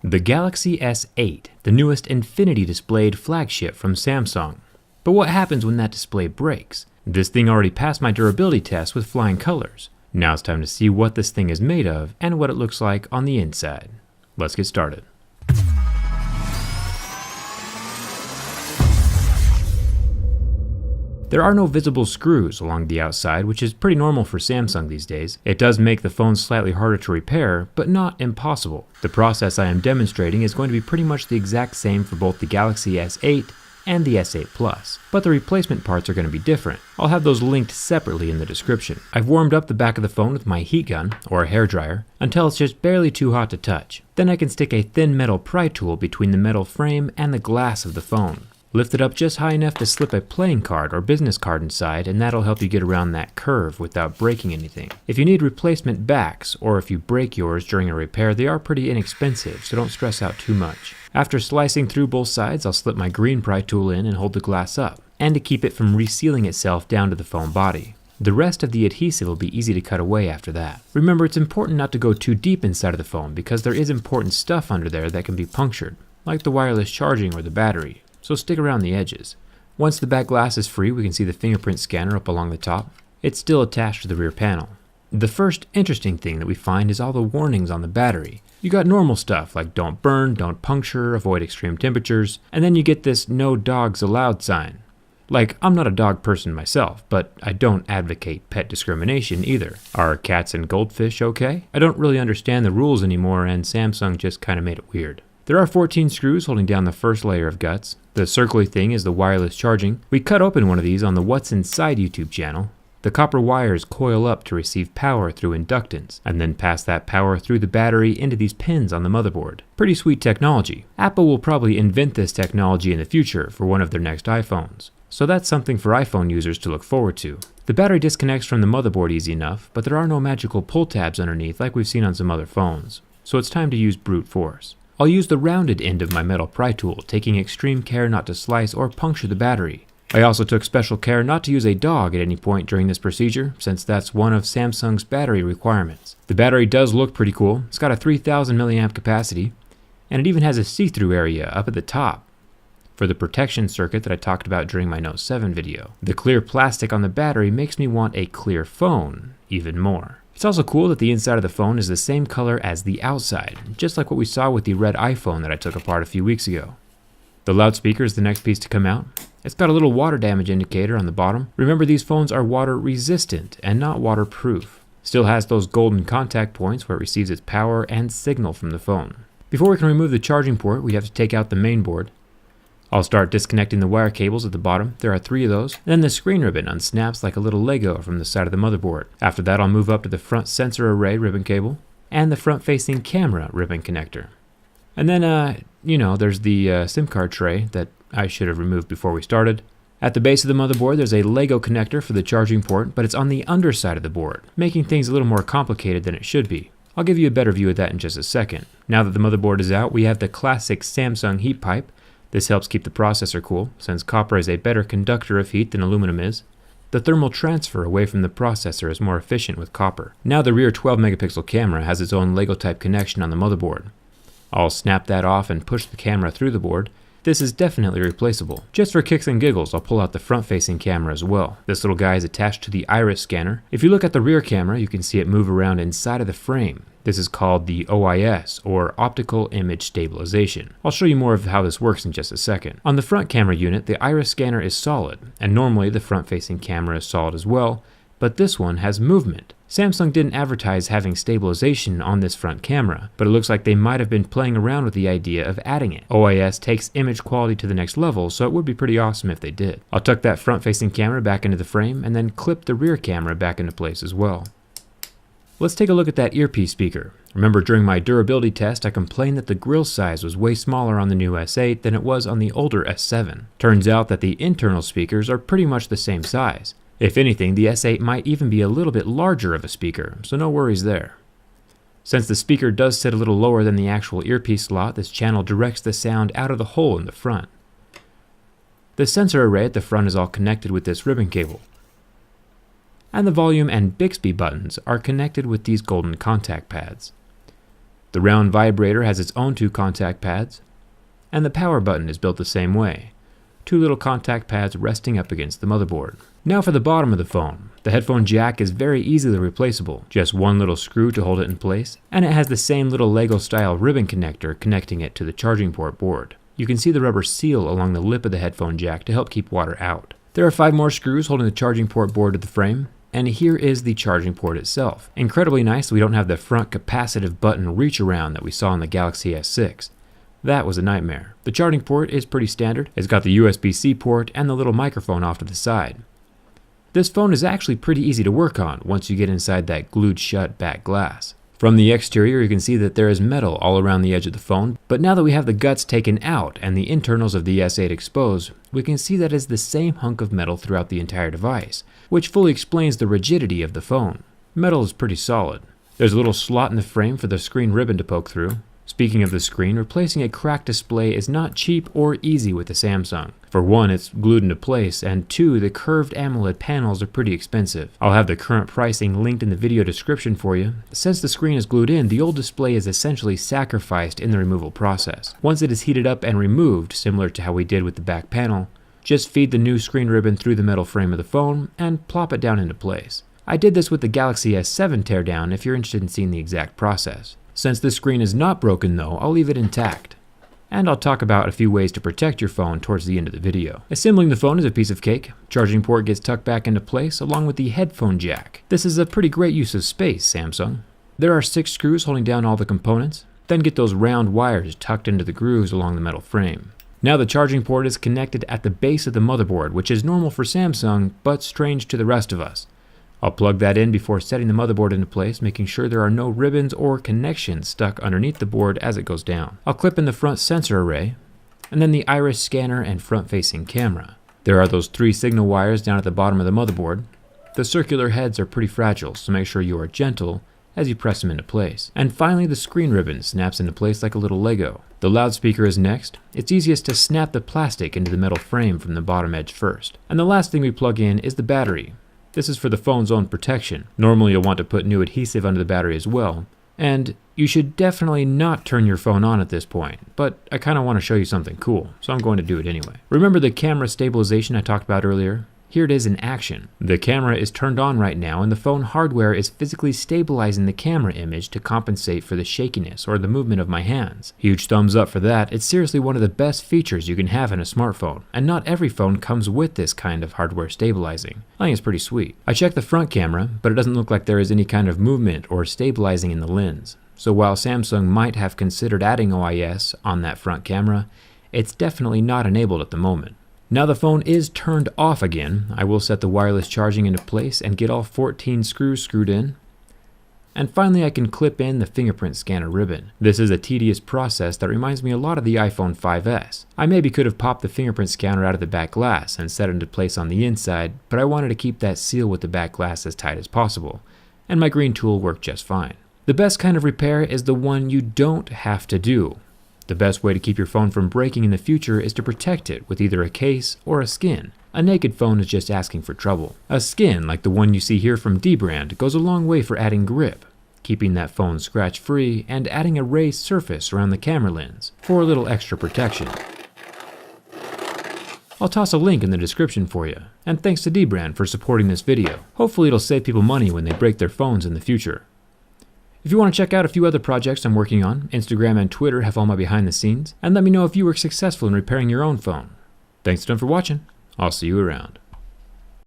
The Galaxy S8, the newest infinity-displayed flagship from Samsung. But what happens when that display breaks? This thing already passed my durability test with flying colors. Now it's time to see what this thing is made of and what it looks like on the inside. Let's get started. There are no visible screws along the outside, which is pretty normal for Samsung these days. It does make the phone slightly harder to repair, but not impossible. The process I am demonstrating is going to be pretty much the exact same for both the Galaxy S8 and the S8 Plus, but the replacement parts are going to be different. I'll have those linked separately in the description. I've warmed up the back of the phone with my heat gun, or a hairdryer, until it's just barely too hot to touch. Then I can stick a thin metal pry tool between the metal frame and the glass of the phone. Lift it up just high enough to slip a playing card or business card inside, and that'll help you get around that curve without breaking anything. If you need replacement backs, or if you break yours during a repair, they are pretty inexpensive, so don't stress out too much. After slicing through both sides, I'll slip my green pry tool in and hold the glass up, and to keep it from resealing itself down to the phone body. The rest of the adhesive will be easy to cut away after that. Remember, it's important not to go too deep inside of the phone because there is important stuff under there that can be punctured, like the wireless charging or the battery. So stick around the edges. Once the back glass is free, we can see the fingerprint scanner up along the top. It's still attached to the rear panel. The first interesting thing that we find is all the warnings on the battery. You got normal stuff like don't burn, don't puncture, avoid extreme temperatures, and then you get this no dogs allowed sign. Like, I'm not a dog person myself, but I don't advocate pet discrimination either. Are cats and goldfish okay? I don't really understand the rules anymore, and Samsung just kind of made it weird. There are 14 screws holding down the first layer of guts. The circly thing is the wireless charging. We cut open one of these on the What's Inside YouTube channel. The copper wires coil up to receive power through inductance, and then pass that power through the battery into these pins on the motherboard. Pretty sweet technology. Apple will probably invent this technology in the future for one of their next iPhones. So that's something for iPhone users to look forward to. The battery disconnects from the motherboard easy enough, but there are no magical pull tabs underneath like we've seen on some other phones. So it's time to use brute force. I'll use the rounded end of my metal pry tool, taking extreme care not to slice or puncture the battery. I also took special care not to use a dog at any point during this procedure, since that's one of Samsung's battery requirements. The battery does look pretty cool. It's got a 3000 milliamp capacity, and it even has a see-through area up at the top for the protection circuit that I talked about during my Note 7 video. The clear plastic on the battery makes me want a clear phone even more. It's also cool that the inside of the phone is the same color as the outside, just like what we saw with the red iPhone that I took apart a few weeks ago. The loudspeaker is the next piece to come out. It's got a little water damage indicator on the bottom. Remember, these phones are water resistant and not waterproof. Still has those golden contact points where it receives its power and signal from the phone. Before we can remove the charging port, we have to take out the main board. I'll start disconnecting the wire cables at the bottom. There are 3 of those. And then the screen ribbon unsnaps like a little Lego from the side of the motherboard. After that, I'll move up to the front sensor array ribbon cable and the front-facing camera ribbon connector. And then, there's the SIM card tray that I should have removed before we started. At the base of the motherboard, there's a Lego connector for the charging port, but it's on the underside of the board, making things a little more complicated than it should be. I'll give you a better view of that in just a second. Now that the motherboard is out, we have the classic Samsung heat pipe. This helps keep the processor cool, since copper is a better conductor of heat than aluminum is. The thermal transfer away from the processor is more efficient with copper. Now the rear 12 megapixel camera has its own Lego type connection on the motherboard. I'll snap that off and push the camera through the board. This is definitely replaceable. Just for kicks and giggles, I'll pull out the front-facing camera as well. This little guy is attached to the iris scanner. If you look at the rear camera, you can see it move around inside of the frame. This is called the OIS, or Optical Image Stabilization. I'll show you more of how this works in just a second. On the front camera unit, the iris scanner is solid, and normally the front-facing camera is solid as well, but this one has movement. Samsung didn't advertise having stabilization on this front camera, but it looks like they might have been playing around with the idea of adding it. OIS takes image quality to the next level, so it would be pretty awesome if they did. I'll tuck that front-facing camera back into the frame and then clip the rear camera back into place as well. Let's take a look at that earpiece speaker. Remember, during my durability test, I complained that the grill size was way smaller on the new S8 than it was on the older S7. Turns out that the internal speakers are pretty much the same size. If anything, the S8 might even be a little bit larger of a speaker, so no worries there. Since the speaker does sit a little lower than the actual earpiece slot, this channel directs the sound out of the hole in the front. The sensor array at the front is all connected with this ribbon cable. And the volume and Bixby buttons are connected with these golden contact pads. The round vibrator has its own 2 contact pads, and the power button is built the same way. 2 little contact pads resting up against the motherboard. Now for the bottom of the phone. The headphone jack is very easily replaceable, just 1 little screw to hold it in place, and it has the same little Lego style ribbon connector connecting it to the charging port board. You can see the rubber seal along the lip of the headphone jack to help keep water out. There are 5 more screws holding the charging port board to the frame, and here is the charging port itself. Incredibly nice, we don't have the front capacitive button reach around that we saw in the Galaxy S6. That was a nightmare. The charging port is pretty standard. It's got the USB-C port and the little microphone off to the side. This phone is actually pretty easy to work on once you get inside that glued shut back glass. From the exterior, you can see that there is metal all around the edge of the phone, but now that we have the guts taken out and the internals of the S8 exposed, we can see that it's the same hunk of metal throughout the entire device, which fully explains the rigidity of the phone. Metal is pretty solid. There's a little slot in the frame for the screen ribbon to poke through. Speaking of the screen, replacing a cracked display is not cheap or easy with the Samsung. For one, it's glued into place, and 2, the curved AMOLED panels are pretty expensive. I'll have the current pricing linked in the video description for you. Since the screen is glued in, the old display is essentially sacrificed in the removal process. Once it is heated up and removed, similar to how we did with the back panel, just feed the new screen ribbon through the metal frame of the phone and plop it down into place. I did this with the Galaxy S7 teardown if you're interested in seeing the exact process. Since this screen is not broken though, I'll leave it intact. And I'll talk about a few ways to protect your phone towards the end of the video. Assembling the phone is a piece of cake. Charging port gets tucked back into place along with the headphone jack. This is a pretty great use of space, Samsung. There are 6 screws holding down all the components. Then get those round wires tucked into the grooves along the metal frame. Now the charging port is connected at the base of the motherboard, which is normal for Samsung, but strange to the rest of us. I'll plug that in before setting the motherboard into place, making sure there are no ribbons or connections stuck underneath the board as it goes down. I'll clip in the front sensor array, and then the iris scanner and front-facing camera. There are those 3 signal wires down at the bottom of the motherboard. The circular heads are pretty fragile, so make sure you are gentle as you press them into place. And finally, the screen ribbon snaps into place like a little Lego. The loudspeaker is next. It's easiest to snap the plastic into the metal frame from the bottom edge first. And the last thing we plug in is the battery. This is for the phone's own protection. Normally you'll want to put new adhesive under the battery as well. And you should definitely not turn your phone on at this point, but I kind of want to show you something cool, so I'm going to do it anyway. Remember the camera stabilization I talked about earlier? Here it is in action. The camera is turned on right now and the phone hardware is physically stabilizing the camera image to compensate for the shakiness or the movement of my hands. Huge thumbs up for that. It's seriously one of the best features you can have in a smartphone, and not every phone comes with this kind of hardware stabilizing. I think it's pretty sweet. I checked the front camera, but it doesn't look like there is any kind of movement or stabilizing in the lens. So while Samsung might have considered adding OIS on that front camera, it's definitely not enabled at the moment. Now the phone is turned off again. I will set the wireless charging into place and get all 14 screws screwed in. And finally I can clip in the fingerprint scanner ribbon. This is a tedious process that reminds me a lot of the iPhone 5S. I maybe could have popped the fingerprint scanner out of the back glass and set it into place on the inside, but I wanted to keep that seal with the back glass as tight as possible, and my green tool worked just fine. The best kind of repair is the one you don't have to do. The best way to keep your phone from breaking in the future is to protect it with either a case or a skin. A naked phone is just asking for trouble. A skin, like the one you see here from D-Brand, goes a long way for adding grip, keeping that phone scratch-free, and adding a raised surface around the camera lens for a little extra protection. I'll toss a link in the description for you, and thanks to D-Brand for supporting this video. Hopefully it'll save people money when they break their phones in the future. If you want to check out a few other projects I'm working on, Instagram and Twitter have all my behind the scenes, and let me know if you were successful in repairing your own phone. Thanks a ton for watching. I'll see you around.